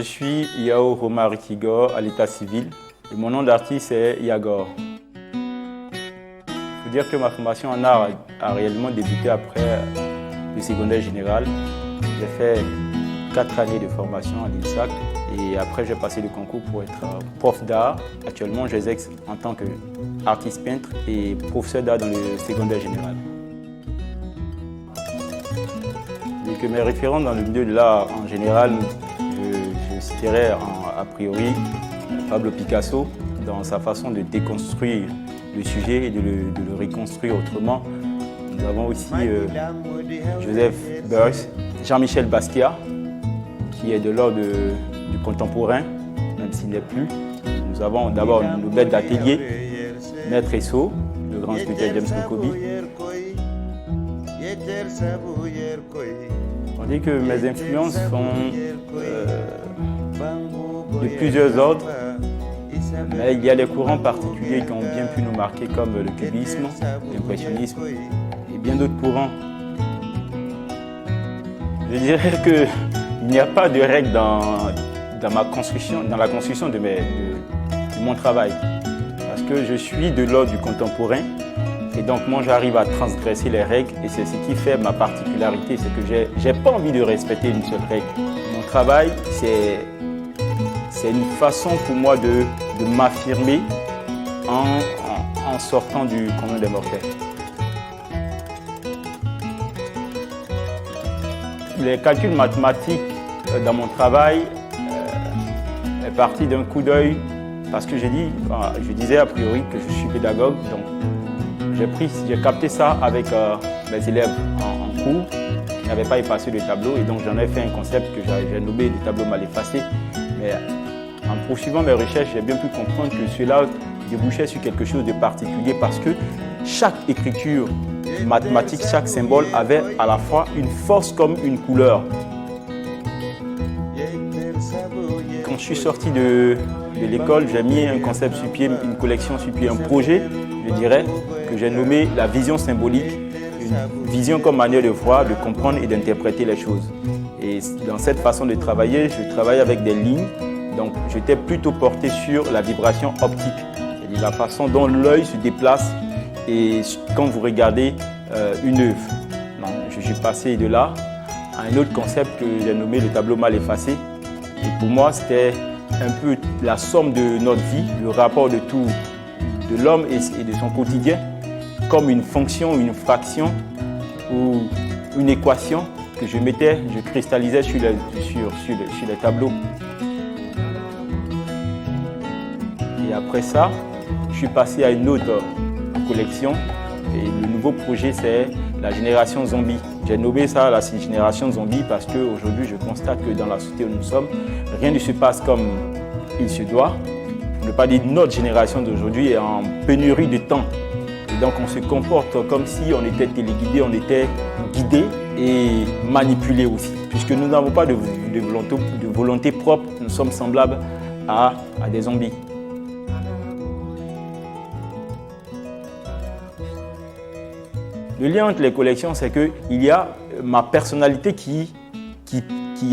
Je suis Yao Romari Tigor à l'état civil et mon nom d'artiste est Yagor. Il faut dire que ma formation en art a réellement débuté après le secondaire général. J'ai fait 4 années de formation à l'INSAC et après j'ai passé le concours pour être prof d'art. Actuellement j'exerce en tant qu'artiste peintre et professeur d'art dans le secondaire général. Et que mes référents dans le milieu de l'art en général, je citerai a priori Pablo Picasso dans sa façon de déconstruire le sujet et de le reconstruire autrement. Nous avons aussi Joseph Beuys, Jean-Michel Basquiat, qui est de l'ordre du contemporain, même s'il n'est plus. Nous avons d'abord nos bêtes d'atelier, Maître Esso, le grand sculpteur James Kokobi. On dit que mes influences sont de plusieurs ordres, mais il y a des courants particuliers qui ont bien pu nous marquer comme le cubisme, l'impressionnisme et bien d'autres courants. Je dirais qu'il n'y a pas de règle dans la construction de mon travail, parce que je suis de l'ordre du contemporain. Et donc moi j'arrive à transgresser les règles et c'est ce qui fait ma particularité, c'est que j'ai pas envie de respecter une seule règle. Mon travail c'est une façon pour moi de m'affirmer en sortant du commun des mortels. Les calculs mathématiques dans mon travail est parti d'un coup d'œil parce que je disais a priori que je suis pédagogue. Donc, j'ai capté ça avec mes élèves en cours qui n'avaient pas effacé le tableau et donc j'en ai fait un concept que j'ai nommé le tableau mal effacé. Mais en poursuivant mes recherches, j'ai bien pu comprendre que cela débouchait sur quelque chose de particulier parce que chaque écriture mathématique, chaque symbole avait à la fois une force comme une couleur. Quand je suis sorti de l'école, j'ai mis un concept sur pied, une collection sur pied, un projet, je dirais, que j'ai nommé la vision symbolique, une vision comme manière de voir, de comprendre et d'interpréter les choses. Et dans cette façon de travailler, je travaille avec des lignes, donc j'étais plutôt porté sur la vibration optique, c'est-à-dire la façon dont l'œil se déplace et quand vous regardez une œuvre. Donc, je suis passé de là à un autre concept que j'ai nommé le tableau mal effacé. Et pour moi, c'était un peu la somme de notre vie, le rapport de tout, de l'homme et de son quotidien, comme une fonction, une fraction ou une équation que je cristallisais sur les tableaux. Et après ça, je suis passé à une autre collection et le nouveau projet c'est la génération zombie. J'ai nommé ça la génération zombie parce qu'aujourd'hui je constate que dans la société où nous sommes, rien ne se passe comme il se doit. Pour ne pas dire notre génération d'aujourd'hui est en pénurie de temps. Et donc on se comporte comme si on était téléguidé, on était guidé et manipulé aussi. Puisque nous n'avons pas de volonté propre, nous sommes semblables à des zombies. Le lien entre les collections, c'est qu'il y a ma personnalité qui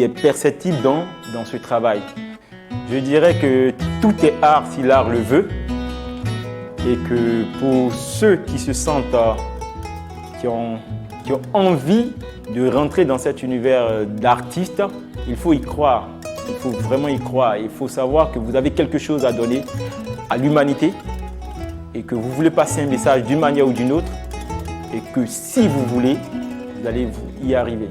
est perceptible dans ce travail. Je dirais que tout est art si l'art le veut et que pour ceux qui se sentent, qui ont envie de rentrer dans cet univers d'artistes, il faut y croire. Il faut vraiment y croire. Il faut savoir que vous avez quelque chose à donner à l'humanité et que vous voulez passer un message d'une manière ou d'une autre et que si vous voulez, vous allez y arriver.